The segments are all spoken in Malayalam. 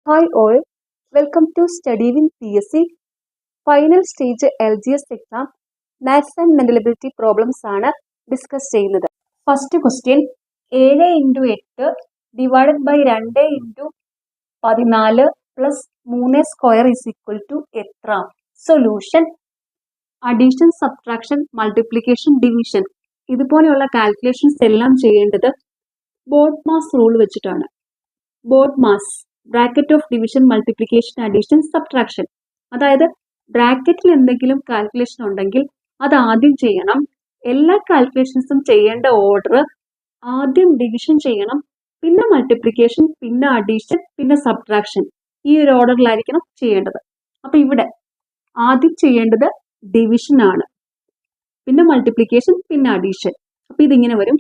Hi all, welcome to Study with PSC. Final stage LGS exam maths and mental ability problems ആണ് ഡിസ്കസ് ചെയ്യുന്നത്. First question 7 into 8 divided by 2 into 14 plus 3 square is equal to എത്ര? Solution. Addition, subtraction, multiplication, division ഇതുപോലെയുള്ള കാൽക്കുലേഷൻസ് എല്ലാം ചെയ്യേണ്ടത് ബോഡ് മാസ് റൂൾ വെച്ചിട്ടാണ്. Bodmas bracket of division, multiplication, addition, subtraction. അതായത് ബ്രാക്കറ്റിൽ എന്തെങ്കിലും കാൽക്കുലേഷൻ ഉണ്ടെങ്കിൽ അത് ആദ്യം ചെയ്യണം. എല്ലാ കാൽക്കുലേഷൻസും ചെയ്യേണ്ട ഓർഡർ ആദ്യം ഡിവിഷൻ ചെയ്യണം, പിന്നെ മൾട്ടിപ്ലിക്കേഷൻ, പിന്നെ അഡീഷൻ, പിന്നെ സബ്ട്രാക്ഷൻ. ഈ ഒരു ഓർഡറിലായിരിക്കണം ചെയ്യേണ്ടത്. അപ്പൊ ഇവിടെ ആദ്യം ചെയ്യേണ്ടത് ഡിവിഷൻ ആണ്, പിന്നെ മൾട്ടിപ്ലിക്കേഷൻ, പിന്നെ അഡീഷൻ. അപ്പൊ ഇതിങ്ങനെ വരും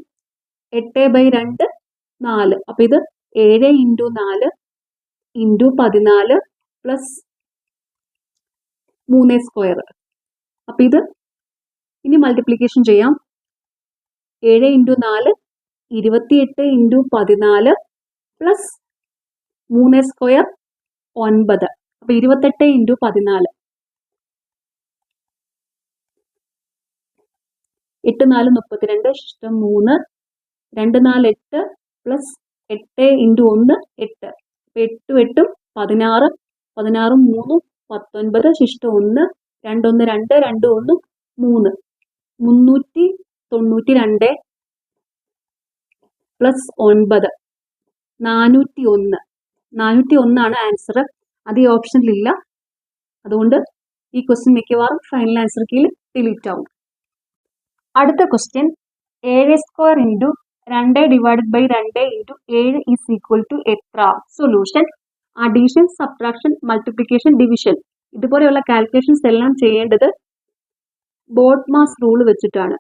8/2 4. അപ്പൊ ഇത് 7 ഇൻറ്റു 4 ഇൻറ്റു 14 പ്ലസ് 3 സ്ക്വയർ. അപ്പൊ ഇത് ഇനി മൾട്ടിപ്ലിക്കേഷൻ ചെയ്യാം. 7 ഇൻറ്റു 4 28 ഇൻറ്റു 14 പ്ലസ് 3 സ്ക്വയർ 9. അപ്പൊ 28 ഇൻറ്റു 14 8 4 32 ശിഷ്ടം 3 2 4 8 പ്ലസ് 8 ഇൻറ്റു 1 8. 8 8 16 16 3 19 ശിഷ്ടം 1 2 1 2 2 1 3 392 പ്ലസ് 9 401. 401 ആണ് ആൻസർ. അത് ഈ ഓപ്ഷനിലില്ല, അതുകൊണ്ട് ഈ ക്വസ്റ്റ്യൻ മിക്കവാറും ഫൈനൽ ആൻസർ കീയിൽ ഡിലീറ്റ് ആവും. അടുത്ത question 7 square into 2 divided by 2 into 7 is equal to എത്ര? Solution. Addition, subtraction, multiplication, division ഇതുപോലെയുള്ള കാൽക്കുലേഷൻസ് എല്ലാം ചെയ്യേണ്ടത് ബോഡ് മാസ് റൂൾ വെച്ചിട്ടാണ്.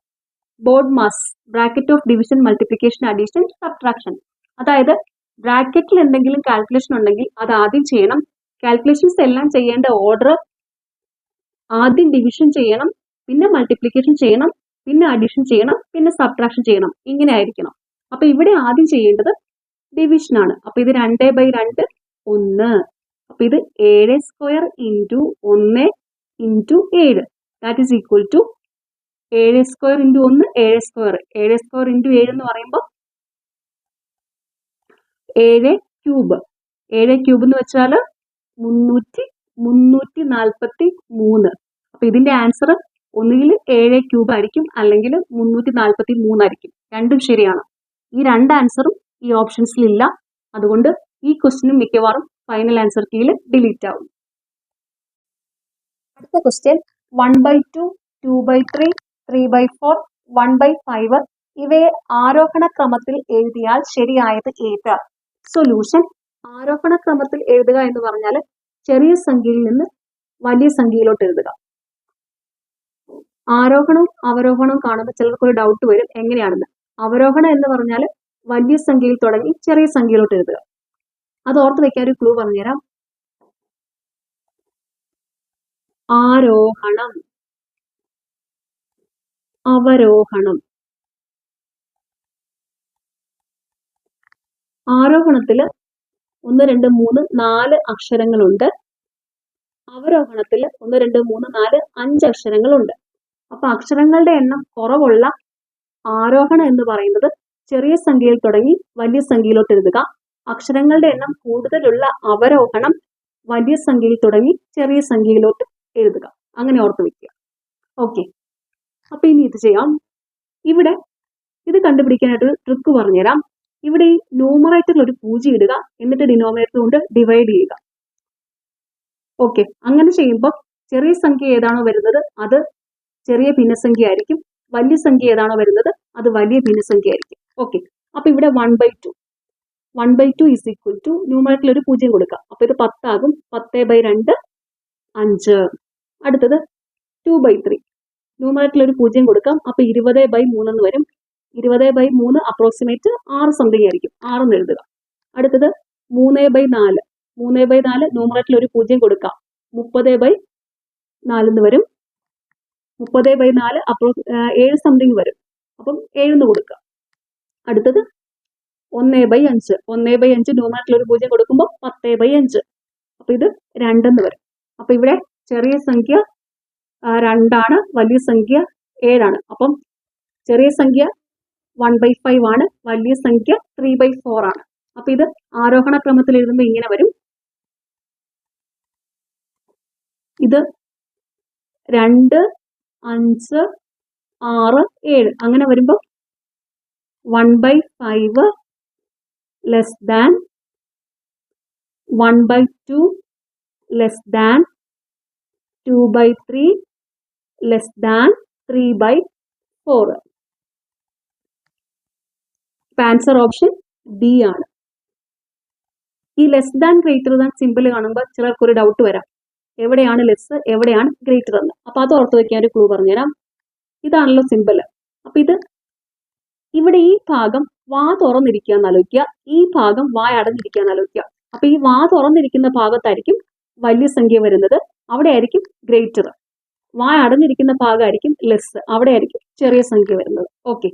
Bodmas bracket of division, multiplication, addition, subtraction. അതായത് ബ്രാക്കറ്റിൽ എന്തെങ്കിലും കാൽക്കുലേഷൻ ഉണ്ടെങ്കിൽ അത് ആദ്യം ചെയ്യണം. കാൽക്കുലേഷൻസ് എല്ലാം ചെയ്യേണ്ട ഓർഡർ ആദ്യം ഡിവിഷൻ ചെയ്യണം, പിന്നെ മൾട്ടിപ്ലിക്കേഷൻ ചെയ്യണം, പിന്നെ അഡീഷൻ ചെയ്യണം, പിന്നെ സബ്ട്രാക്ഷൻ ചെയ്യണം. ഇങ്ങനെ ആയിരിക്കണം. അപ്പൊ ഇവിടെ ആദ്യം ചെയ്യേണ്ടത് ഡിവിഷൻ ആണ്. അപ്പൊ ഇത് 2/2 1. അപ്പൊ ഇത് 7 square into 1 into 7 that is equal to 7 square into 1 7 square. 7 square into 7 എന്ന് പറയുമ്പോൾ 7 ക്യൂബ്. 7 ക്യൂബ് എന്ന് വെച്ചാൽ 343. അപ്പൊ ഇതിന്റെ ആൻസർ ഒന്നുകിൽ 7 ക്യൂബ് ആയിരിക്കും, അല്ലെങ്കിൽ 343 ആയിരിക്കും. രണ്ടും ശരിയാണ്. ഈ രണ്ട് ആൻസറും ഈ ഓപ്ഷൻസിൽ ഇല്ല, അതുകൊണ്ട് ഈ ക്വസ്റ്റ്യനും മിക്കവാറും ഫൈനൽ ആൻസർ കീയിൽ ഡിലീറ്റ് ആവും. അടുത്ത ക്വസ്റ്റ്യൻ 1/2 2/3 3/4 1/5 ഇവയെ ആരോഹണ ക്രമത്തിൽ എഴുതിയാൽ ശരിയായത് ഏത്? സൊല്യൂഷൻ. ആരോഹണ ക്രമത്തിൽ എഴുതുക എന്ന് പറഞ്ഞാൽ ചെറിയ സംഖ്യയിൽ നിന്ന് വലിയ സംഖ്യയിലോട്ട് എഴുതുക. ആരോഹണവും അവരോഹണവും കാണുമ്പോൾ ചിലർക്ക് ഒരു ഡൗട്ട് വരും എങ്ങനെയാണെന്ന്. അവരോഹണം എന്ന് പറഞ്ഞാൽ വലിയ സംഖ്യയിൽ തുടങ്ങി ചെറിയ സംഖ്യയിലോട്ട് എഴുതുക. അത് ഓർത്ത് വെക്കാൻ ഒരു ക്ലൂ പറഞ്ഞുതരാം. ആരോഹണം, അവരോഹണം. ആരോഹണത്തില് 1 2 3 4 അക്ഷരങ്ങളുണ്ട്. അവരോഹണത്തിൽ 1 2 3 4 5 അക്ഷരങ്ങളുണ്ട്. അപ്പൊ അക്ഷരങ്ങളുടെ എണ്ണം കുറവുള്ള ആരോഹണം എന്ന് പറയുന്നത് ചെറിയ സംഖ്യയിൽ തുടങ്ങി വലിയ സംഖ്യയിലോട്ട് എഴുതുക. അക്ഷരങ്ങളുടെ എണ്ണം കൂടുതലുള്ള അവരോഹണം വലിയ സംഖ്യയിൽ തുടങ്ങി ചെറിയ സംഖ്യയിലോട്ട് എഴുതുക. അങ്ങനെ ഓർത്ത് വെക്കുക. ഓക്കെ, അപ്പൊ ഇനി ഇത് ചെയ്യാം. ഇവിടെ ഇത് കണ്ടുപിടിക്കാനായിട്ട് ഒരു ട്രിക്ക് പറഞ്ഞുതരാം. ഇവിടെ ഈ ന്യൂമറേറ്ററിൽ ഒരു 0 ഇടുക, എന്നിട്ട് ഡിനോമിനേറ്റർ കൊണ്ട് ഡിവൈഡ് ചെയ്യുക. ഓക്കെ, അങ്ങനെ ചെയ്യുമ്പോൾ ചെറിയ സംഖ്യ ഏതാണോ വരുന്നത് അത് ചെറിയ ഭിന്നസംഖ്യ ആയിരിക്കും, വലിയ സംഖ്യ ഏതാണോ വരുന്നത് അത് വലിയ ഭിന്നസംഖ്യ ആയിരിക്കും. ഓക്കെ, അപ്പൊ ഇവിടെ 1/2 ഈസ് ഈക്വൽ ടു ന്യൂമറേറ്ററിൽ ഒരു 0 കൊടുക്കാം. അപ്പൊ ഇത് 10 ആകും. 10/2 5. അടുത്തത് 2/3 ന്യൂമറേറ്ററിൽ ഒരു 0 കൊടുക്കാം. അപ്പൊ 20/3 എന്ന് വരും. 20/3 അപ്രോക്സിമേറ്റ് 6 സംതിങ് ആയിരിക്കും. 6 എന്ന് എഴുതുക. അടുത്തത് 3/4. 3/4 ന്യൂമറേറ്ററിൽ ഒരു 0 കൊടുക്കാം. 30/4 എന്ന് വരും. 30/4 7 സംതിങ് വരും. അപ്പം 7 എന്ന് കൊടുക്കുക. അടുത്തത് 1/5. 1/5 ന്യൂമറേറ്ററിൽ ഒരു 0 കൊടുക്കുമ്പോൾ 10/5. അപ്പൊ ഇത് 2 എന്ന് വരും. അപ്പൊ ഇവിടെ ചെറിയ സംഖ്യ 2 ആണ്, വലിയ സംഖ്യ 7 ആണ്. അപ്പം ചെറിയ സംഖ്യ 1/5 ആണ്, വലിയ സംഖ്യ 3/4 ആണ്. അപ്പൊ ഇത് ആരോഹണ ക്രമത്തിൽ എഴുതുമ്പോൾ ഇങ്ങനെ വരും. ഇത് 2, 5, 6, 7 അങ്ങനെ വരുമ്പോൾ 1/5 less than 1/2 less than 2/3 less than 3/4. Answer option D ആണ്. ഈ less than greater than simple കാണുമ്പോൾ ചിലർക്ക് ഒരു ഡൗട്ട് വരാം, എവിടെയാണ് ലെസ് എവിടെയാണ് ഗ്രേറ്റർ എന്ന്. അപ്പൊ അത് ഓർത്ത് വെക്കാൻ ഒരു ക്ലൂ പറഞ്ഞുതരാം. ഇതാണല്ലോ സിമ്പിൾ. അപ്പൊ ഇത് ഇവിടെ ഈ ഭാഗം വാ തുറന്നിരിക്കുക എന്നാലോചിക്കുക, ഈ ഭാഗം വായ അടഞ്ഞിരിക്കുക എന്നാലോചിക്കുക. അപ്പൊ ഈ വാ തുറന്നിരിക്കുന്ന ഭാഗത്തായിരിക്കും വലിയ സംഖ്യ വരുന്നത്, അവിടെ ആയിരിക്കും ഗ്രേറ്റർ. വായ അടഞ്ഞിരിക്കുന്ന ഭാഗമായിരിക്കും ലെസ്, അവിടെ ആയിരിക്കും ചെറിയ സംഖ്യ വരുന്നത്. ഓക്കെ,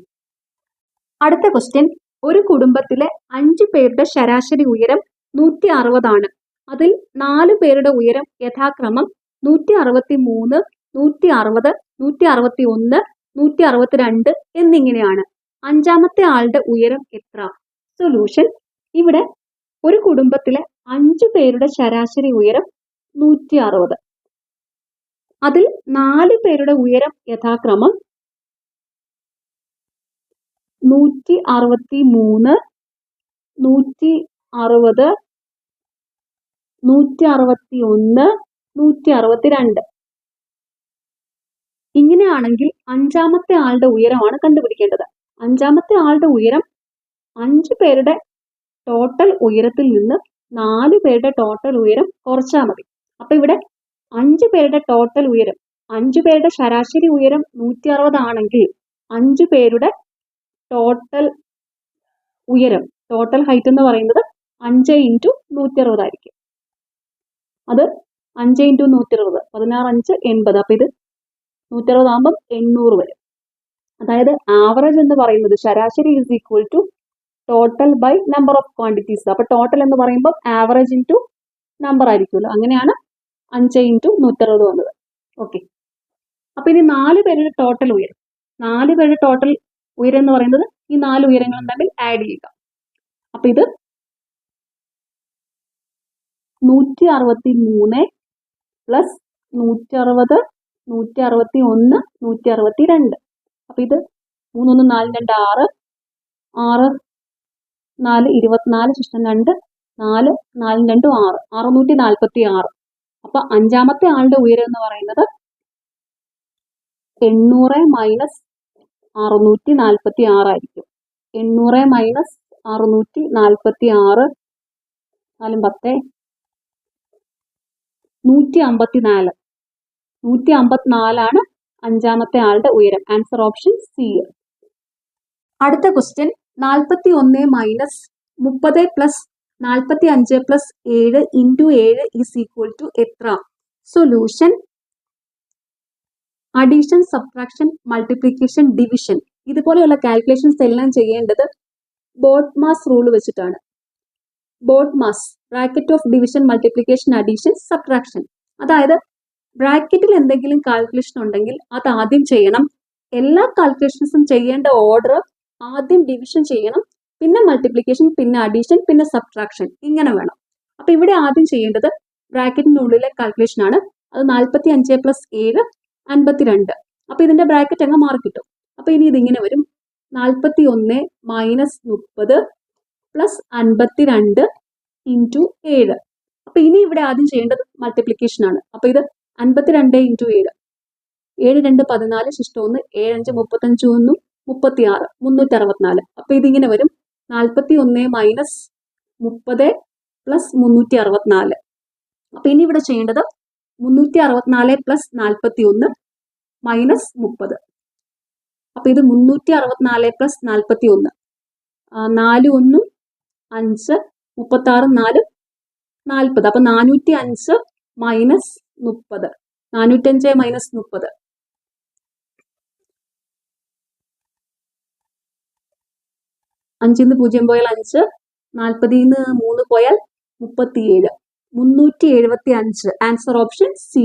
അടുത്ത ക്വസ്റ്റ്യൻ. ഒരു കുടുംബത്തിലെ 5 പേരുടെ ശരാശരി ഉയരം 160 ആണ്. അതിൽ 4 പേരുടെ ഉയരം യഥാക്രമം 163, 160, 161, 162 എന്നിങ്ങനെയാണ്. അഞ്ചാമത്തെ ആളുടെ ഉയരം എത്ര? സൊല്യൂഷൻ. ഇവിടെ ഒരു കുടുംബത്തിലെ 5 പേരുടെ ശരാശരി ഉയരം 160. അതിൽ 4 പേരുടെ ഉയരം യഥാക്രമം 163, 160, 161, 162. ഇങ്ങനെയാണെങ്കിൽ അഞ്ചാമത്തെ ആളുടെ ഉയരമാണ് കണ്ടുപിടിക്കേണ്ടത്. അഞ്ചാമത്തെ ആളുടെ ഉയരം 5 പേരുടെ ടോട്ടൽ ഉയരത്തിൽ നിന്ന് 4 പേരുടെ ടോട്ടൽ ഉയരം കുറച്ചാൽ മതി. അപ്പൊ ഇവിടെ 5 പേരുടെ ടോട്ടൽ ഉയരം, 5 പേരുടെ ശരാശരി ഉയരം 160 ആണെങ്കിൽ 5 പേരുടെ ടോട്ടൽ ഉയരം, ടോട്ടൽ ഹൈറ്റ് എന്ന് പറയുന്നത് 5 × 160 ആയിരിക്കും. അത് 5 × 160, 16, 5, 80. അപ്പൊ ഇത് 160 ആകുമ്പോൾ 800 വരും. അതായത് ആവറേജ് എന്ന് പറയുന്നത് ശരാശരി is equal to total by number of quantities. അപ്പൊ ടോട്ടൽ എന്ന് പറയുമ്പോൾ ആവറേജ് ഇൻറ്റു നമ്പർ ആയിരിക്കുമല്ലോ, അങ്ങനെയാണ് 5 × 160 വന്നത്. ഓക്കെ, അപ്പൊ ഇനി 4 പേരുടെ ടോട്ടൽ ഉയരം, 4 പേരുടെ ടോട്ടൽ ഉയരം എന്ന് പറയുന്നത് ഈ 4 ഉയരങ്ങളും തമ്മിൽ ആഡ് ചെയ്യുക. അപ്പൊ ഇത് 163 പ്ലസ് 160, 161, 162. അപ്പൊ ഇത് 3, 1, 4, 2, 6, 6, 4, 24, ശിഷ്ടം 2, 4, 4, 2, 6, 646. അപ്പൊ അഞ്ചാമത്തെ ആളുടെ ഉയരം എന്ന് പറയുന്നത് 800 മൈനസ് 646 ആയിരിക്കും. 800 മൈനസ് 646, 4, 10, 154. 154 ആണ് അഞ്ചാമത്തെ ആളുടെ ഉയരം. Answer option C. അടുത്ത question. 41 minus 30 plus 45 plus 7 into 7 is equal to എത്ര? Solution. Addition, subtraction, multiplication, division ഇതുപോലെയുള്ള കാൽക്കുലേഷൻസ് എല്ലാം ചെയ്യേണ്ടത് ബോഡ്മാസ് റൂൾ വെച്ചിട്ടാണ്. Bodmas, bracket of division, multiplication, addition, subtraction. അതായത് ബ്രാക്കറ്റിൽ എന്തെങ്കിലും കാൽക്കുലേഷൻ ഉണ്ടെങ്കിൽ അത് ആദ്യം ചെയ്യണം. എല്ലാ കാൽക്കുലേഷൻസും ചെയ്യേണ്ട ഓർഡർ ആദ്യം ഡിവിഷൻ ചെയ്യണം, പിന്നെ മൾട്ടിപ്ലിക്കേഷൻ, പിന്നെ അഡീഷൻ, പിന്നെ സബ്ട്രാക്ഷൻ, ഇങ്ങനെ വേണം. അപ്പൊ ഇവിടെ ആദ്യം ചെയ്യേണ്ടത് ബ്രാക്കറ്റിനുള്ളിലെ കാൽക്കുലേഷൻ ആണ്. അത് 45 പ്ലസ് 7 52. അപ്പൊ ഇതിന്റെ ബ്രാക്കറ്റ് അങ്ങ് മാറി കിട്ടും. അപ്പൊ ഇനി ഇതിങ്ങനെ വരും. 41 മൈനസ് 30 പ്ലസ് 52 ഇൻറ്റു 7. അപ്പൊ ഇനി ഇവിടെ ആദ്യം ചെയ്യേണ്ടത് മൾട്ടിപ്ലിക്കേഷൻ ആണ്. അപ്പൊ ഇത് 52 ഇൻറ്റു 7, 7, 2, 14, ശിഷ്ടം 1, 7, 5, 35, 1, 36, 364. അപ്പൊ ഇതിങ്ങനെ വരും. 41 മൈനസ് 30 പ്ലസ് 364. അപ്പൊ ഇനി ഇവിടെ ചെയ്യേണ്ടത് 364 പ്ലസ് 41 മൈനസ് 30. അപ്പൊ ഇത് 364 പ്ലസ് 41, 4, 1, 5, 36, 4, 40. അപ്പൊ 405 മൈനസ് 30, 405 മൈനസ് 30. 5 0 പോയാൽ 5, 40 3 പോയാൽ 37, 375. Answer option C.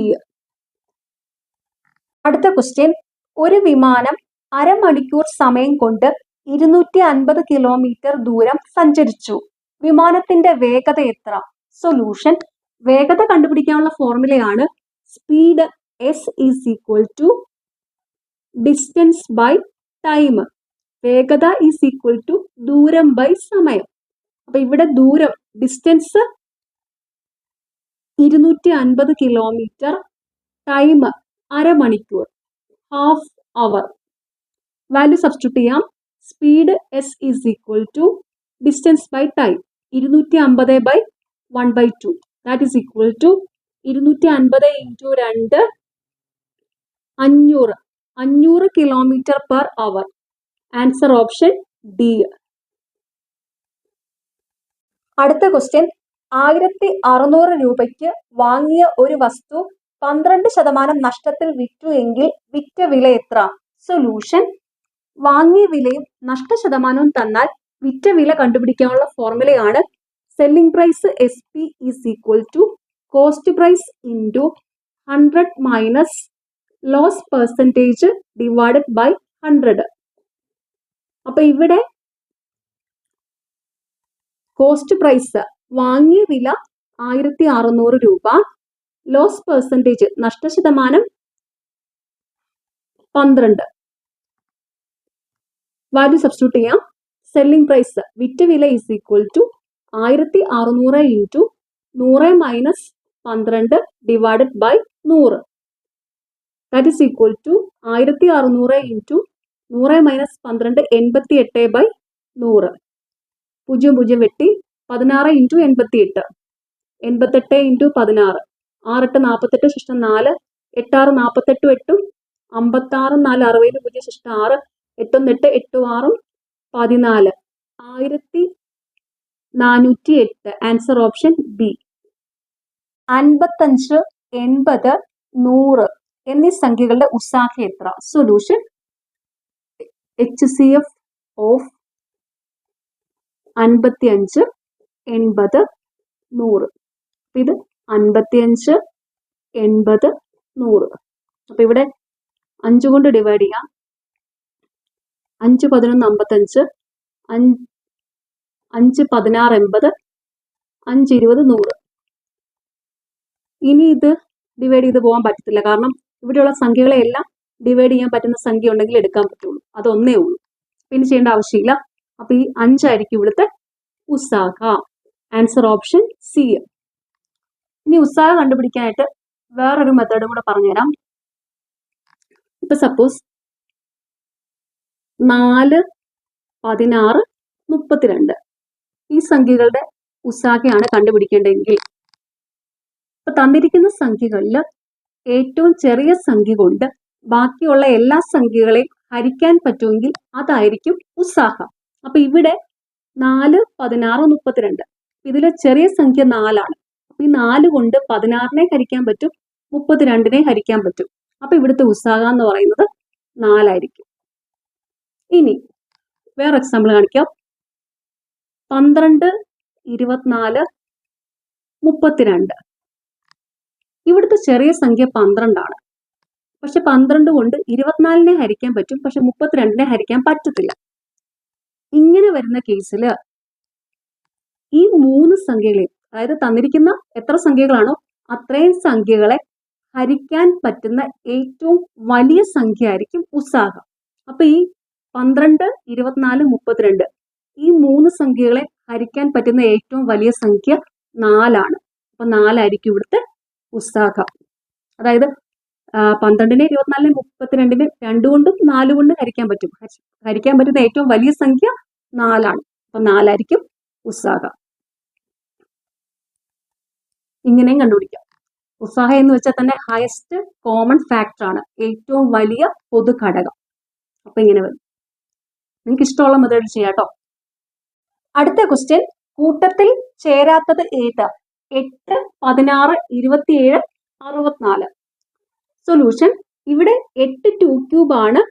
അടുത്ത ക്വസ്റ്റ്യൻ, ഒരു വിമാനം അരമണിക്കൂർ സമയം കൊണ്ട് 250 കിലോമീറ്റർ ദൂരം സഞ്ചരിച്ചു. വിമാനത്തിന്റെ വേഗത എത്ര? സൊല്യൂഷൻ, വേഗത കണ്ടുപിടിക്കാനുള്ള ഫോർമുലയാണ് speed S is equal to distance by time. വേഗത ഈസ് ഈക്വൽ ടു ദൂരം ബൈ സമയം. അപ്പൊ ഇവിടെ ദൂരം ഡിസ്റ്റൻസ് 250 കിലോമീറ്റർ, ടൈം അരമണിക്കൂർ, ഹാഫ് അവർ. വാല്യൂ സബ്സ്റ്റിറ്റ്യൂട്ട് ചെയ്യാം. Speed S is equal to distance by time 250 by 1/2, that is equal to 250 into 2 500, 500 kilometre per hour. Answer option D. അടുത്ത ക്വസ്റ്റ്യൻ, 1600 രൂപയ്ക്ക് വാങ്ങിയ ഒരു വസ്തു 12% നഷ്ടത്തിൽ വിറ്റു എങ്കിൽ വിറ്റ വില എത്ര? സൊല്യൂഷൻ, വാങ്ങിയ വിലയും നഷ്ടശതമാനവും തന്നാൽ വിറ്റ വില കണ്ടുപിടിക്കാനുള്ള ഫോർമുലയാണ് selling price S P is equal to cost price into 100 minus loss percentage divided by 100. അപ്പൊ ഇവിടെ കോസ്റ്റ് പ്രൈസ് വാങ്ങിയ വില 1600 രൂപ, ലോസ് പെർസെൻറ്റേജ് നഷ്ടശതമാനം 12. വാല്യൂ സബ്സ്റ്റിറ്റ്യൂട്ട് ചെയ്യാം. സെല്ലിംഗ് പ്രൈസ് വിറ്റ വില is equal to 1600 into 100 minus 12 divided by 100, that is equal to 1600 into 100 minus 12 88 by 100. 0 0 വെട്ടി 16 ഇൻറ്റു 88, 88 ഇൻറ്റു 16, 6 8 48 ശിഷ്ടം 4, 8 6 48 8, 56 4 60 0 ശിഷ്ടം 6, 8 8 8 6 14, 1408. Answer option B. 55 80 100 എന്നീ സംഖ്യകളുടെ ഉസാഖ എത്ര? Solution, HCF of 55 80 100. ഇത് 55 80 100. അപ്പൊ ഇവിടെ 5 കൊണ്ട് ഡിവൈഡ് ചെയ്യാം. 5 11 55, 5 16 80, 5 20 100. ഇനി ഇത് ഡിവൈഡ് ചെയ്ത് പോകാൻ പറ്റത്തില്ല, കാരണം ഇവിടെയുള്ള സംഖ്യകളെ എല്ലാം ഡിവൈഡ് ചെയ്യാൻ പറ്റുന്ന സംഖ്യ ഉണ്ടെങ്കിൽ എടുക്കാൻ പറ്റുള്ളൂ. അതൊന്നേ ഉള്ളൂ, പിന്നെ ചെയ്യേണ്ട ആവശ്യമില്ല. അപ്പൊ ഈ 5 ആയിരിക്കും ഇവിടുത്തെ ഉസാഖ. Answer option C. ഇനി ഉസാഖ കണ്ടുപിടിക്കാനായിട്ട് വേറൊരു മെത്തേഡ് കൂടെ പറഞ്ഞുതരാം. ഇപ്പൊ സപ്പോസ് 4 16 32 ഈ സംഖ്യകളുടെ ഉസാഖയാണ് കണ്ടുപിടിക്കേണ്ടതെങ്കിൽ, ഇപ്പൊ തന്നിരിക്കുന്ന സംഖ്യകളിൽ ഏറ്റവും ചെറിയ സംഖ്യ കൊണ്ട് ബാക്കിയുള്ള എല്ലാ സംഖ്യകളെയും ഹരിക്കാൻ പറ്റുമെങ്കിൽ അതായിരിക്കും ഉസാഖ. അപ്പൊ ഇവിടെ 4 16 32, ഇതിലെ ചെറിയ സംഖ്യ 4ആണ്. അപ്പൊ ഈ 4 കൊണ്ട് 16നെ ഹരിക്കാൻ പറ്റും, 32നെ ഹരിക്കാൻ പറ്റും. അപ്പൊ ഇവിടുത്തെ ഉസാഖ എന്ന് പറയുന്നത് 4 ആയിരിക്കും. ഇനി വേറെ എക്സാമ്പിൾ കാണിക്കാം. 12 24 32, ഇവിടുത്തെ ചെറിയ സംഖ്യ 12 ആണ്. പക്ഷെ 12 കൊണ്ട് 24നെ ഹരിക്കാൻ പറ്റും, പക്ഷെ 32നെ ഹരിക്കാൻ പറ്റത്തില്ല. ഇങ്ങനെ വരുന്ന കേസിൽ ഈ 3 സംഖ്യകളെ, അതായത് തന്നിരിക്കുന്ന എത്ര സംഖ്യകളാണോ അത്രയും സംഖ്യകളെ ഹരിക്കാൻ പറ്റുന്ന ഏറ്റവും വലിയ സംഖ്യ ആയിരിക്കും ഉസാഖ. അപ്പൊ ഈ 12 24 32 ഈ 3 സംഖ്യകളെ ഹരിക്കാൻ പറ്റുന്ന ഏറ്റവും വലിയ സംഖ്യ 4 ആണ്. അപ്പൊ 4 ആയിരിക്കും ഇവിടുത്തെ ഉസാഖ. അതായത് 12നെ 24നെ 32നെ 2 കൊണ്ടും 4 കൊണ്ടും ഹരിക്കാൻ പറ്റും. ഹരിക്കാൻ പറ്റുന്ന ഏറ്റവും വലിയ സംഖ്യ 4 ആണ്. അപ്പൊ 4 ആയിരിക്കും ഉസാഖ. ഇങ്ങനെയും കണ്ടുപിടിക്കാം. ഉസാഖ എന്ന് വെച്ചാൽ തന്നെ ഹയസ്റ്റ് കോമൺ ഫാക്ടർ ആണ്, ഏറ്റവും വലിയ പൊതു ഘടകം. അപ്പൊ ഇങ്ങനെ വരും. നിങ്ങൾക്ക് ഇഷ്ടമുള്ള മെത്തേഡ് ചെയ്യാട്ടോ. അടുത്ത ക്വസ്റ്റ്യൻ, കൂട്ടത്തിൽ ചേരാത്തത് ഏത്? 8 16 27 64. സൊല്യൂഷൻ, ഇവിടെ 8 2 ക്യൂബ് ആണ്,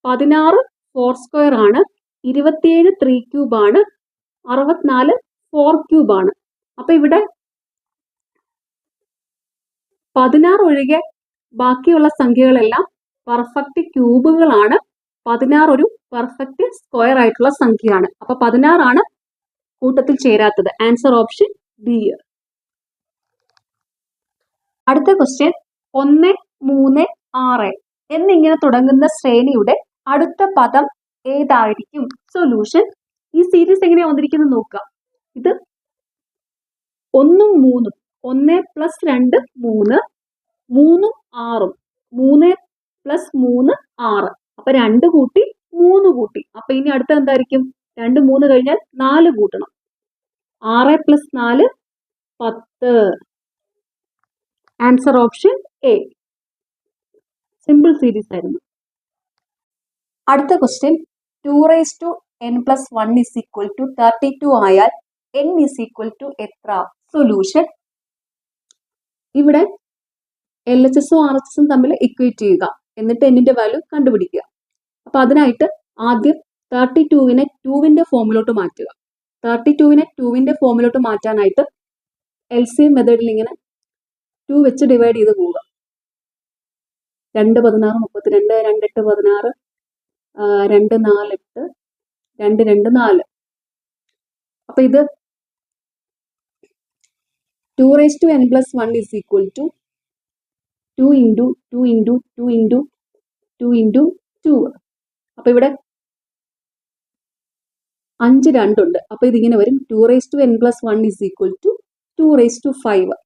16 4 സ്ക്വയർ ആണ്, 27 3 ക്യൂബാണ്, 64 4 ക്യൂബാണ്. അപ്പൊ ഇവിടെ 16 ഒഴികെ ബാക്കിയുള്ള സംഖ്യകളെല്ലാം പെർഫെക്റ്റ് ക്യൂബുകളാണ്. 16 ഒരു പെർഫെക്റ്റ് സ്ക്വയർ ആയിട്ടുള്ള സംഖ്യയാണ്. അപ്പൊ 16 കൂട്ടത്തിൽ ചേരാത്തത്. Answer option B. അടുത്ത ക്വസ്റ്റ്യൻ 1 3 6 എന്നിങ്ങനെ തുടങ്ങുന്ന ശ്രേണിയുടെ അടുത്ത പദം ഏതായിരിക്കും? സൊല്യൂഷൻ. ഈ സീരീസ് എങ്ങനെയാ വന്നിരിക്കുന്നത് നോക്കുക. ഇത് 1 3 1 + 2 3 3 6 3 + 3 6. അപ്പൊ 2 കൂട്ടി 3 കൂട്ടി. അപ്പൊ ഇനി അടുത്ത എന്തായിരിക്കും? 2 3 കഴിഞ്ഞാൽ 4 കൂട്ടണം. 6 + 4 10. Answer option A. Simple series ആയിരുന്നു. അടുത്ത ക്വസ്റ്റ്യൻ 2n+1 = 32 ആയാൽ n = എത്ര? സൊല്യൂഷൻ. ഇവിടെ LHS ഉം RHS ഉം തമ്മിൽ ഇക്വേറ്റ് ചെയ്യുക, എന്നിട്ട് എന്നിന്റെ വാല്യൂ കണ്ടുപിടിക്കുക. അപ്പൊ അതിനായിട്ട് ആദ്യം 32വിനെ 2വിന്റെ ഫോമിലോട്ട് മാറ്റുക. 32വിനെ 2വിന്റെ ഫോമിലോട്ട് മാറ്റാനായിട്ട് LCM മെത്തേഡിൽ ഇങ്ങനെ 2 വെച്ച് ഡിവൈഡ് ചെയ്ത് പോവുക. 2 16 32, 2 8 16, 2 4 8, 2 2 4. അപ്പൊ ഇത് 2n+1 = 2 × 2 × 2 × 2 × 2. അപ്പൊ ഇവിടെ 5 2 ഉണ്ട്. അപ്പൊ ഇതിങ്ങനെ വരും 2n+1 = 2/5.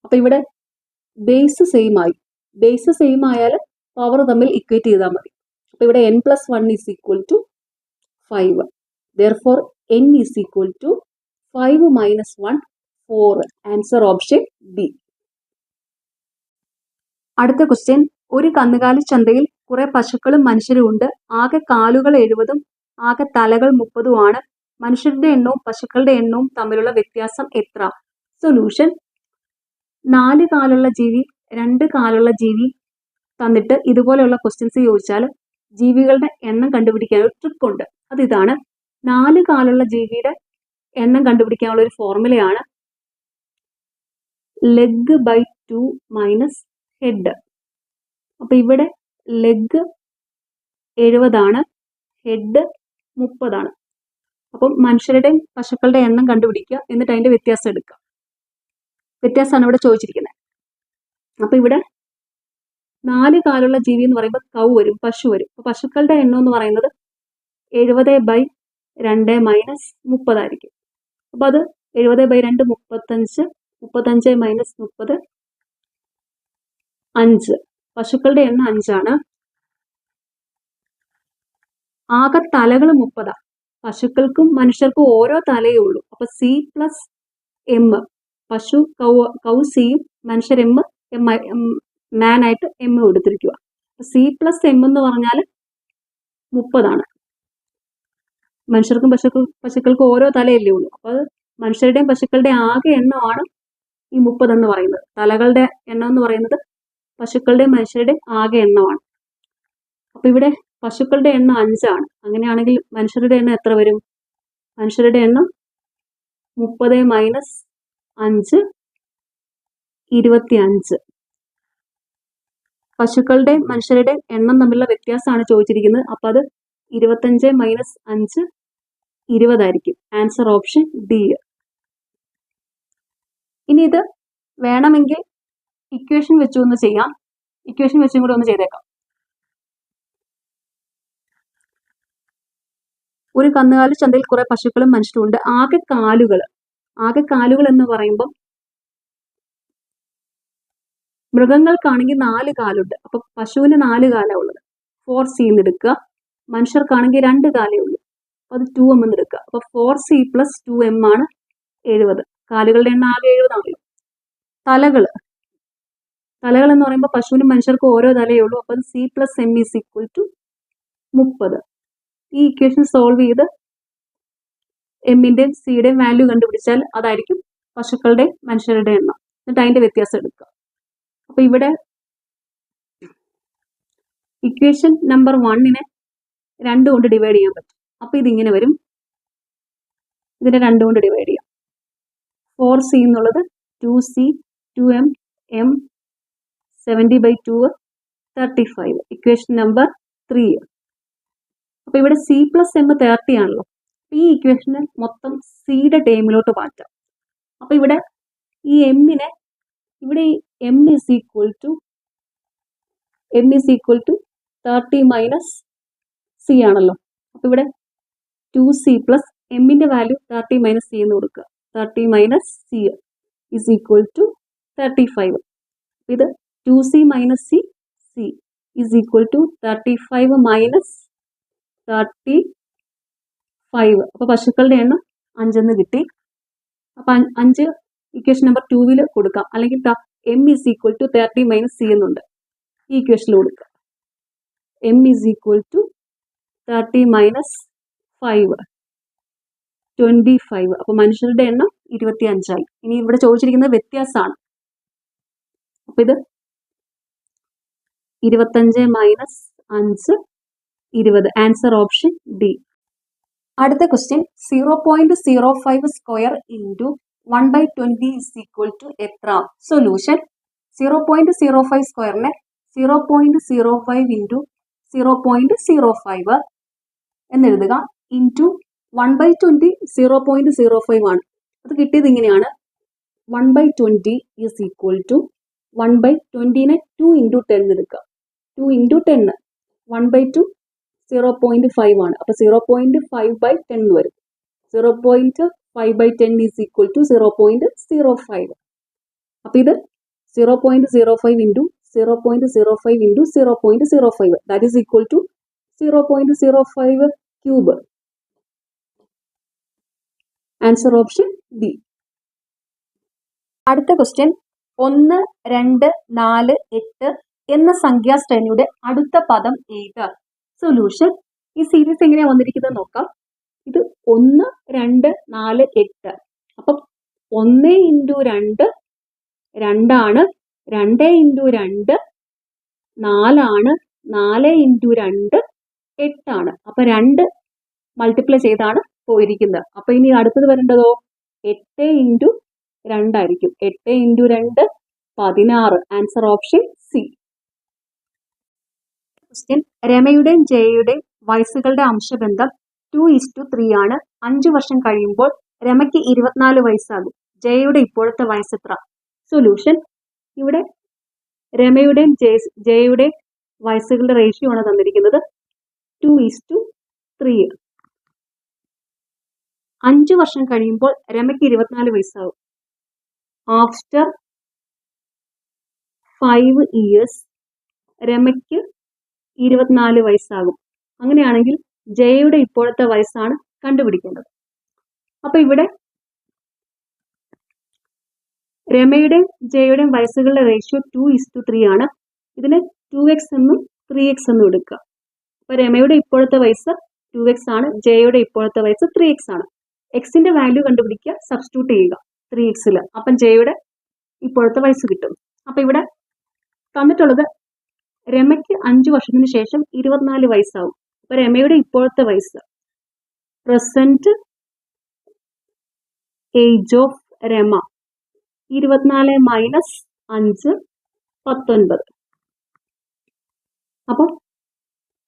അപ്പൊ ഇവിടെ ബേസ് സെയിം ആയി. ബേസ് സെയിം ആയാൽ പവർ തമ്മിൽ ഇക്വേറ്റ് ചെയ്താൽ മതി. അപ്പൊ ഇവിടെ n+1 = 5. therefore n = 5 - 1 4. Answer option B. അടുത്ത ക്വസ്റ്റ്യൻ, ഒരു കന്നുകാലി ചന്തയിൽ കുറെ പശുക്കളും മനുഷ്യരും ഉണ്ട്. ആകെ കാലുകൾ 70ഉം ആകെ തലകൾ 30ഉം ആണ്. മനുഷ്യരുടെ എണ്ണവും പശുക്കളുടെ എണ്ണവും തമ്മിലുള്ള വ്യത്യാസം എത്ര? സൊല്യൂഷൻ. 4 കാലുള്ള ജീവി 2 കാലുള്ള ജീവി തന്നിട്ട് ഇതുപോലെയുള്ള ക്വസ്റ്റ്യൻസ് ചോദിച്ചാൽ ജീവികളുടെ എണ്ണം കണ്ടുപിടിക്കാൻ ഒരു ട്രിക്ക് ഉണ്ട്. അതിതാണ്. 4 കാലുള്ള ജീവിയുടെ എണ്ണം കണ്ടുപിടിക്കാനുള്ള ഒരു ഫോർമുലയാണ് ലെഗ് ബൈ 2 മൈനസ് ഹെഡ്. അപ്പൊ ഇവിടെ ലെഗ് 70 ഹെഡ് 30. അപ്പം മനുഷ്യരുടെയും പശുക്കളുടെ എണ്ണം കണ്ടുപിടിക്കുക, എന്നിട്ട് അതിന്റെ വ്യത്യാസം എടുക്കുക. വ്യത്യാസമാണ് ഇവിടെ ചോദിച്ചിരിക്കുന്നത്. അപ്പൊ ഇവിടെ 4 കാലുള്ള ജീവി എന്ന് പറയുമ്പോൾ കൗ വരും, പശു വരും. അപ്പൊ പശുക്കളുടെ എണ്ണം എന്ന് പറയുന്നത് 70/2 മൈനസ് 30 ആയിരിക്കും. അപ്പൊ അത് 70/2 35, 35 മൈനസ് 30 5. പശുക്കളുടെ എണ്ണം 5. ആകെ തലകൾ 30. പശുക്കൾക്കും മനുഷ്യർക്കും ഓരോ തലയേ ഉള്ളൂ. അപ്പൊ C+M. പശു കൗ സിയും മനുഷ്യർ മാൻ ആയിട്ട് M എടുത്തിരിക്കുക. C+M എന്ന് പറഞ്ഞാൽ 30. മനുഷ്യർക്കും പശുക്കൾക്കും ഓരോ തലയല്ലേ ഉള്ളൂ. അപ്പൊ അത് മനുഷ്യരുടെയും പശുക്കളുടെ ആകെ എണ്ണമാണ് ഈ 30 എന്ന് പറയുന്നത്. തലകളുടെ എണ്ണം എന്ന് പറയുന്നത് പശുക്കളുടെയും മനുഷ്യരുടെയും ആകെ എണ്ണമാണ്. അപ്പൊ ഇവിടെ പശുക്കളുടെ എണ്ണം 5. അങ്ങനെയാണെങ്കിൽ മനുഷ്യരുടെ എണ്ണം എത്ര വരും? മനുഷ്യരുടെ എണ്ണം 30 മൈനസ് 5 25. പശുക്കളുടെ മനുഷ്യരുടെ എണ്ണം തമ്മിലുള്ള വ്യത്യാസമാണ് ചോദിച്ചിരിക്കുന്നത്. അപ്പൊ അത് 25 മൈനസ് 5 20 ആയിരിക്കും. Answer option D. ഇനി ഇത് വേണമെങ്കിൽ ഇക്വേഷൻ വെച്ച് ഒന്ന് ചെയ്യാം. ഇക്വേഷൻ വെച്ചും കൂടെ ഒന്ന് ചെയ്തേക്കാം. ഒരു കന്നുകാലി ചന്തയിൽ കുറെ പശുക്കളും മനുഷ്യരും ഉണ്ട്. ആകെ കാലുകൾ എന്ന് പറയുമ്പം മൃഗങ്ങൾക്കാണെങ്കിൽ 4 കാലുണ്ട്. അപ്പൊ പശുവിന് 4 കാലാണ് ഉള്ളത്. 4C എന്ന് എടുക്കുക. മനുഷ്യർക്കാണെങ്കിൽ 2 കാലേ ഉള്ളൂ. അപ്പൊ അത് 2M എന്ന് എടുക്കുക. അപ്പൊ 4C + 2M ആണ് 70. കാലുകളുടെ എണ്ണം ആകെ 70 ആണല്ലോ. തലകൾ എന്ന് പറയുമ്പോൾ പശുവിനും മനുഷ്യർക്കും ഓരോ തലയേ ഉള്ളൂ. അപ്പൊ അത് C+M = 30. ഈ ഇക്വേഷൻ സോൾവ് ചെയ്ത് എമ്മിന്റെയും സിയുടെയും വാല്യൂ കണ്ടുപിടിച്ചാൽ അതായിരിക്കും പശുക്കളുടെ മനുഷ്യരുടെ എണ്ണം. എന്നിട്ട് അതിന്റെ വ്യത്യാസം എടുക്കുക. അപ്പൊ ഇവിടെ ഇക്വേഷൻ നമ്പർ 1നെ 2 കൊണ്ട് ഡിവൈഡ് ചെയ്യാൻ പറ്റും. അപ്പോൾ ഇതിങ്ങനെ വരും. ഇതിനെ 2 കൊണ്ട് ഡിവൈഡ് ചെയ്യാം. 4c എന്നുള്ളത് 2c 2m m 70/2 35. Equation number 3. അപ്പോൾ ഇവിടെ c + m 30 ആണല്ലോ. ഈ ഇക്വേഷനെ മൊത്തം സിയുടെ ടേമിലോട്ട് മാറ്റാം. അപ്പോൾ ഇവിടെ ഈ എമ്മിനെ ഇവിടെ ഈ m is equal to 30 - c ആണല്ലോ. അപ്പോൾ ഇവിടെ 2c + എമ്മിൻ്റെ വാല്യൂ 30 - c എന്ന് കൊടുക്കുക. 30 - c is equal to 35. ഇത് 2c - c is equal to 35 - 35. അപ്പോൾ പശുക്കളുടെ എണ്ണം 5 എന്ന് കിട്ടി. അപ്പോൾ 5 ഇക്വേഷൻ നമ്പർ 2 കൊടുക്കാം. അല്ലെങ്കിൽ m is equal to 30 - c എന്നുണ്ട്. ഈ ഇക്വേഷനിൽ കൊടുക്കുക. m is equal to 30 - 5 25. അപ്പോൾ മനുഷ്യരുടെ എണ്ണം 25 ആയി. ഇനി ഇവിടെ ചോദിച്ചിരിക്കുന്നത് വ്യത്യാസമാണ്. അപ്പോൾ ഇത് 25 - 5 20. Answer option D. അടുത്ത question 0.05 square into 1/20 is equal to എത്ര? സൊല്യൂഷൻ 0.05 സ്ക്വയറിനെ 0.05 ഇൻറ്റു 0.05 എന്നെഴുതുക. ഇൻറ്റു 1/20 0.05 ആണ്. അത് കിട്ടിയത് ഇങ്ങനെയാണ്. 1/20 is equal to 1/20നെ 2 × 10 എടുക്കുക. 2 × 10 1/2 0.5 ആണ്. അപ്പോൾ 0.5/10 വരും. 0.5/10 is equal to 0.05. അപ്പോൾ ഇത് 0.05 into 0.05 into 0.05 that is equal to 0.05 cube. Answer option B. അടുത്ത ക്വസ്റ്റ്യൻ 1, 2, 4, 8 എന്ന സംഖ്യാശ്രേണിയുടെ അടുത്ത പദം ഏത്? സൊല്യൂഷൻ. ഈ സീരീസ് എങ്ങനെയാണ് വന്നിരിക്കുന്നത് നോക്കാം. ഇത് 1, 2, 4, 8. അപ്പം 1 × 2 2 ആണ്. 2 × 2 4 ആണ്. 4 × 2 8 ആണ്. അപ്പം 2 മൾട്ടിപ്ലൈ ചെയ്താണ് പോയിരിക്കുന്നത്. അപ്പം ഇനി അടുത്തത് വരേണ്ടതോ 8 × 2 ആയിരിക്കും. 8 × 2 16. Answer option C. ക്വസ്റ്റ്യൻ രമയുടെയും ജയയുടെയും വയസ്സുകളുടെ അംശബന്ധം 2:3 ആണ്. 5 വർഷം കഴിയുമ്പോൾ രമയ്ക്ക് 24 വയസ്സാകും. ജയയുടെ ഇപ്പോഴത്തെ വയസ്സ് എത്ര? സൊല്യൂഷൻ. ഇവിടെ രമയുടെയും ജയയുടെയും വയസ്സുകളുടെ റേഷ്യോ ആണ് തന്നിരിക്കുന്നത്. 2:3. 5 വർഷം കഴിയുമ്പോൾ രമയ്ക്ക് 24 വയസ്സാകും. After 5 years രമയ്ക്ക് 24 വയസ്സാകും. അങ്ങനെയാണെങ്കിൽ ജയയുടെ ഇപ്പോഴത്തെ വയസ്സാണ് കണ്ടുപിടിക്കേണ്ടത്. അപ്പൊ ഇവിടെ രമയുടെയും ജയയുടെയും വയസ്സുകളുടെ റേഷ്യോ 2:3 ആണ്. ഇതിനെ 2x എന്നും 3x എന്നും എടുക്കുക. അപ്പൊ രമയുടെ ഇപ്പോഴത്തെ വയസ്സ് 2x ആണ്. ജയയുടെ ഇപ്പോഴത്തെ വയസ്സ് 3x ആണ്. എക്സിന്റെ വാല്യൂ കണ്ടുപിടിക്കുക, സബ്സ്റ്റിറ്റ്യൂട്ട് ചെയ്യുക 3x. അപ്പം ജയയുടെ ഇപ്പോഴത്തെ വയസ്സ് കിട്ടും. അപ്പൊ ഇവിടെ തന്നിട്ടുള്ളത് രമയ്ക്ക് 5 വർഷത്തിന് ശേഷം 24 വയസ്സാവും. അപ്പൊ രമയുടെ ഇപ്പോഴത്തെ വയസ്സ് പ്രസന്റ് ഏജ് ഓഫ് രമ 24 - 5 19. അപ്പം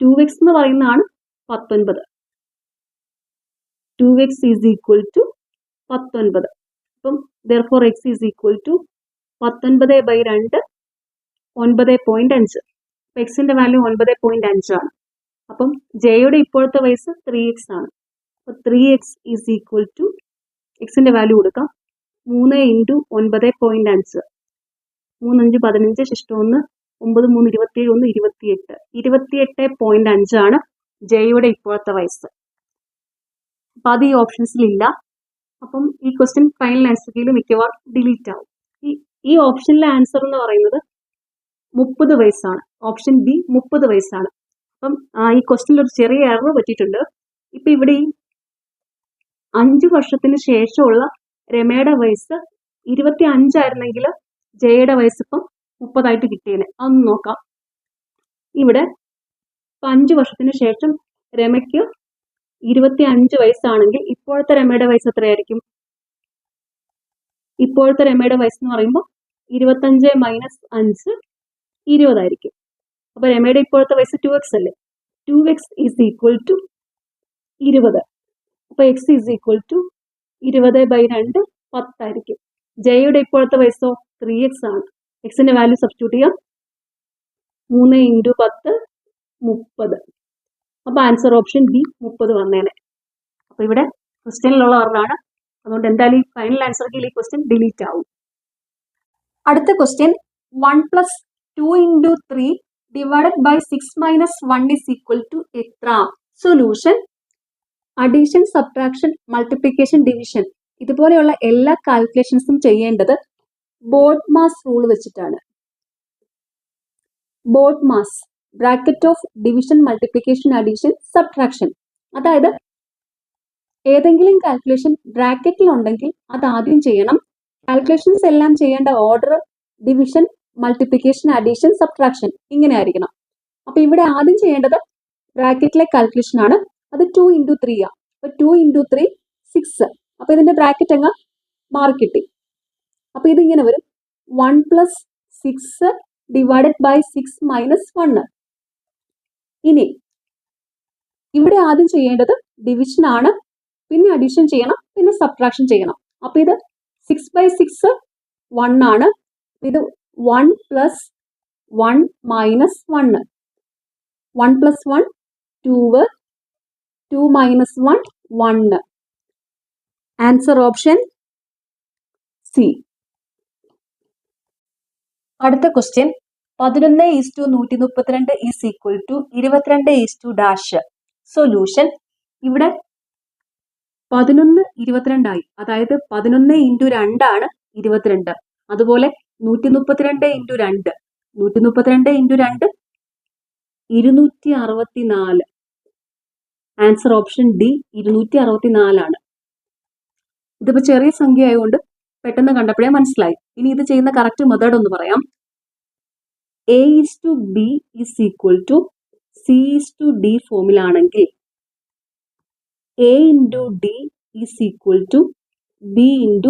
2x എന്ന് പറയുന്നതാണ് 19. 2x is equal to 19. അപ്പം therefore x is equal to 19/2 9.5. എക്സിന്റെ വാല്യൂ 9.5 ആണ്. അപ്പം ജെയുടെ ഇപ്പോഴത്തെ വയസ്സ് 3x ആണ്. അപ്പോൾ 3x ഈസ് ഈക്വൽ ടു എക്സിന്റെ വാല്യൂ കൊടുക്കാം 3 × 9.5. 3 5 15 ശിഷ്ടം 1 9 3 27 28 ആണ് ജെയുടെ ഇപ്പോഴത്തെ വയസ്സ്. അപ്പം അത് ഈ ഓപ്ഷൻസിലില്ല. അപ്പം ഈ ക്വസ്റ്റ്യൻ ഫൈനൽ ആൻസറിൽ മിക്കവാറും ഡിലീറ്റ് ആവും. ഈ ഓപ്ഷനിലെ ആൻസർ എന്ന് പറയുന്നത് 30 വയസ്സാണ്. ഓപ്ഷൻ ബി 30 വയസ്സാണ്. അപ്പം ഈ ക്വസ്റ്റ്യനിൽ ഒരു ചെറിയ എറർ പറ്റിയിട്ടുണ്ട്. ഇപ്പം ഇവിടെ ഈ 5 വർഷത്തിന് ശേഷമുള്ള രമയുടെ വയസ്സ് 25 ആയിരുന്നെങ്കിൽ ജയയുടെ വയസ്സ് ഇപ്പം 30 ആയിട്ട് കിട്ടിയേനെ. അതൊന്ന് നോക്കാം. ഇവിടെ 5 വർഷത്തിന് ശേഷം രമയ്ക്ക് 25 വയസ്സാണെങ്കിൽ ഇപ്പോഴത്തെ രമയുടെ വയസ്സ് എത്രയായിരിക്കും? ഇപ്പോഴത്തെ രമയുടെ വയസ്സ് എന്ന് പറയുമ്പോൾ 25 മൈനസ് 5 20 ആയിരിക്കും. അപ്പൊ രമയുടെ ഇപ്പോഴത്തെ വയസ്സ് 2x അല്ലേ? 2x is equal to 20. അപ്പൊ x ഈസ് ഈക്വൽ ടു 20/2 10 ആയിരിക്കും. ജയയുടെ ഇപ്പോഴത്തെ വയസ്സോ 3x ആണ്. എക്സിന്റെ വാല്യൂ സബ്സ്റ്റിറ്റ്യൂട്ട് ചെയ്യാം. 3 × 10 30. അപ്പൊ ആൻസർ ഓപ്ഷൻ ബി 30 വന്നേനെ. അപ്പൊ ഇവിടെ ക്വസ്റ്റ്യനിലുള്ള ഓർഡറാണ്. അതുകൊണ്ട് എന്തായാലും ഈ ഫൈനൽ ആൻസർക്ക് ഈ ക്വസ്റ്റ്യൻ ഡിലീറ്റ് ആവും. അടുത്ത question 1 + 2 × 3 divided by 6 - 1 is equal to എത്ര? Solution addition, subtraction, multiplication, division ഇതുപോലെയുള്ള എല്ലാ കാൽക്കുലേഷൻസും ചെയ്യേണ്ടത് ബോഡ്മാസ് റൂൾ വെച്ചിട്ടാണ്. Bodmas bracket of division, multiplication, addition, subtraction. അതായത് ഏതെങ്കിലും കാൽക്കുലേഷൻ ബ്രാക്കറ്റിൽ ഉണ്ടെങ്കിൽ അത് ആദ്യം ചെയ്യണം. കാൽക്കുലേഷൻസ് എല്ലാം ചെയ്യേണ്ട order division, multiplication, addition, subtraction ഇങ്ങനെ ആയിരിക്കണം. അപ്പൊ ഇവിടെ ആദ്യം ചെയ്യേണ്ടത് ബ്രാക്കറ്റിലെ കാൽക്കുലേഷൻ ആണ്. അത് 2 × 3 ആ. അപ്പൊ 2 × 3 6. അപ്പൊ ഇതിന്റെ ബ്രാക്കറ്റ് അങ്ങ് മാറി കിട്ടി. അപ്പൊ ഇതിങ്ങനെ വരും 1 + 6 ഡിവൈഡഡ് ബൈ 6 - 1. ഇനി ഇവിടെ ആദ്യം ചെയ്യേണ്ടത് ഡിവിഷൻ ആണ്, പിന്നെ അഡീഷൻ ചെയ്യണം, പിന്നെ സബ്ട്രാക്ഷൻ ചെയ്യണം. അപ്പൊ ഇത് 6/6 1 ആണ്. ഇത് 1 + 1 - 1. 1 + 1 2, 2 - 1 1. Answer option C. അടുത്ത question 11:132 is equal to 22:. Solution ഇവിടെ 11 22 ആയി. അതായത് 11 × 2 ആണ് 22. അതുപോലെ 132 × 2 132 × 2 264. ആൻസർ ഓപ്ഷൻ ഡി 264 ആണ്. ഇതിപ്പോ ചെറിയ സംഖ്യ ആയതുകൊണ്ട് പെട്ടെന്ന് കണ്ടപ്പോഴേ മനസ്സിലായി. ഇനി ഇത് ചെയ്യുന്ന കറക്റ്റ് മെത്തേഡ് ഒന്ന് പറയാം. A:B is equal to C:D ഫോമിലാണെങ്കിൽ A × D is equal to B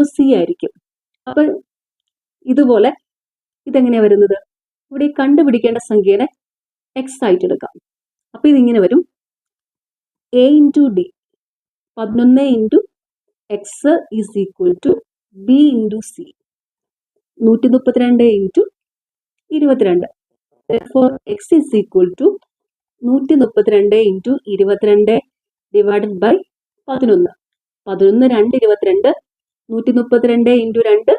× C ആയിരിക്കും. അപ്പൊ ഇതുപോലെ ഇതെങ്ങനെയാ വരുന്നത്? ഇവിടെ കണ്ടുപിടിക്കേണ്ട സംഖ്യനെ x ആയിട്ട് എടുക്കാം. അപ്പൊ ഇതിങ്ങനെ വരും A × D 11 × x is equal to B × C 132 × 22. Therefore x is equal to 132 × 22 divided by 11. 11 2 22. 132 × 2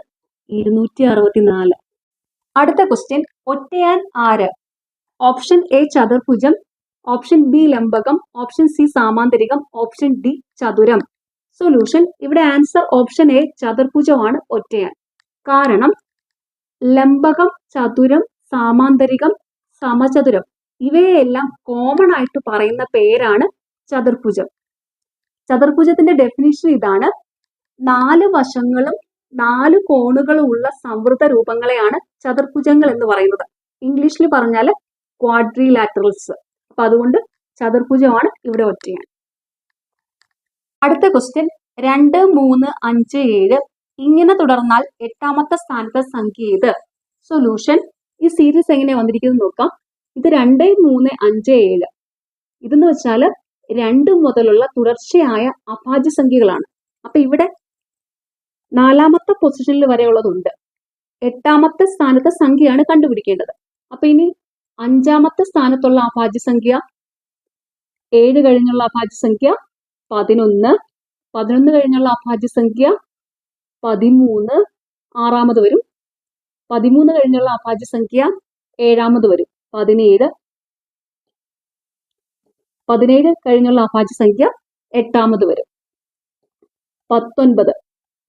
264. അടുത്ത ക്വസ്റ്റ്യൻ ഒറ്റയാൻ ആര്? ഓപ്ഷൻ എ ചതുർഭുജം, ഓപ്ഷൻ ബി ലംബകം, ഓപ്ഷൻ സി സാമാന്തരികം, ഓപ്ഷൻ ഡി ചതുരം. സൊല്യൂഷൻ ഇവിടെ ആൻസർ ഓപ്ഷൻ എ ചതുർഭുജമാണ് ഒറ്റയാൻ. കാരണം ലംബകം, ചതുരം, സാമാന്തരികം, സമചതുരം ഇവയെല്ലാം കോമൺ ആയിട്ട് പറയുന്ന പേരാണ് ചതുർഭുജം. ചതുർഭുജത്തിന്റെ ഡെഫിനിഷൻ ഇതാണ്: 4 വശങ്ങളും 4 കോണുകളും ഉള്ള സംവൃത രൂപങ്ങളെയാണ് ചതുർഭുജങ്ങൾ എന്ന് പറയുന്നത്. ഇംഗ്ലീഷിൽ പറഞ്ഞാൽ ക്വാഡ്രിലാറ്ററൽസ്. അപ്പൊ അതുകൊണ്ട് ചതുർഭുജമാണ് ഇവിടെ ഒറ്റയാൻ. അടുത്ത ക്വസ്റ്റ്യൻ 2 3 5 7 ഇങ്ങനെ തുടർന്നാൽ 8ാമത്തെ സ്ഥാനത്തെ സംഖ്യ ഏത്? സൊല്യൂഷൻ ഈ സീരീസ് എങ്ങനെയാ വന്നിരിക്കുന്നത് നോക്കാം. ഇത് 2 3 5 7 ഇതെന്ന് വെച്ചാൽ 2 മുതലുള്ള തുടർച്ചയായ അഭാജ്യ സംഖ്യകളാണ്. അപ്പൊ ഇവിടെ 4ാമത്തെ പൊസിഷനിൽ വരെയുള്ളതുണ്ട്. 8ാമത്തെ സ്ഥാനത്തെ സംഖ്യയാണ് കണ്ടുപിടിക്കേണ്ടത്. അപ്പൊ ഇനി 5ാമത്തെ സ്ഥാനത്തുള്ള അഭാജ്യ സംഖ്യ, 7 കഴിഞ്ഞുള്ള അഭാജ്യ സംഖ്യ 11, 11 കഴിഞ്ഞുള്ള അഭാജ്യ സംഖ്യ 13 6ാമത് വരും, 13 കഴിഞ്ഞുള്ള അഭാജ്യ സംഖ്യ 7ാമത് വരും 17, 17 കഴിഞ്ഞുള്ള അഭാജ്യ സംഖ്യ 8ാമത് വരും 19.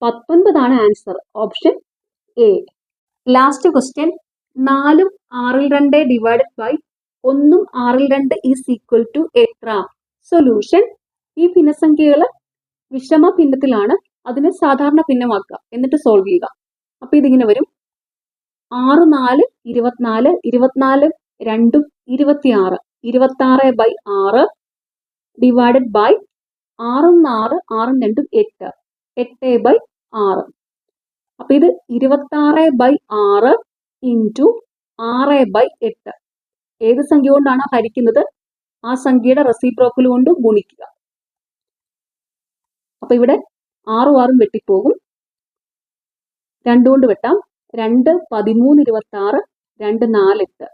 19 ആണ് answer option A. Last question 4ഉം 6ൽ 2 ഡിവൈഡഡ് ബൈ 1ഉം 6ൽ 2 ഈസ് ഈക്വൽ ടു എത്ര? സൊല്യൂഷൻ ഈ ഭിന്നസംഖ്യകൾ വിഷമ ഭിന്നത്തിലാണ്, അതിനെ സാധാരണ ഭിന്നമാക്കുക എന്നിട്ട് സോൾവ് ചെയ്യുക. അപ്പൊ ഇതിങ്ങനെ വരും 6 4 24, 24 2 26, 26/6 ഡിവൈഡഡ് ബൈ 6 6 6 2 8 8/6. അപ്പൊ ഇത് 26/6 ഇൻറ്റു 6/8. ഏത് സംഖ്യ കൊണ്ടാണ് ഹരിക്കുന്നത് ആ സംഖ്യയുടെ റെസിപ്രോക്കൽ കൊണ്ട് ഗുണിക്കുക. അപ്പൊ ഇവിടെ 6 6 വെട്ടിപ്പോകും, 2 കൊണ്ട് വെട്ടാം. 2 13 26 2 4 8.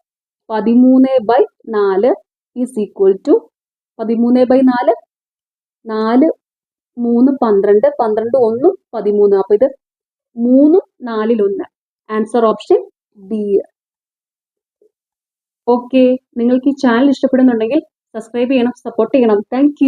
13/4 ഈസ് ഈക്വൽ ടു 13/4 4 3 12 12 1 13. അപ്പൊ ഇത് 3 4 1. Answer option B. ഓക്കെ, നിങ്ങൾക്ക് ഈ ചാനൽ ഇഷ്ടപ്പെടുന്നുണ്ടെങ്കിൽ സബ്സ്ക്രൈബ് ചെയ്യണം, സപ്പോർട്ട് ചെയ്യണം. താങ്ക്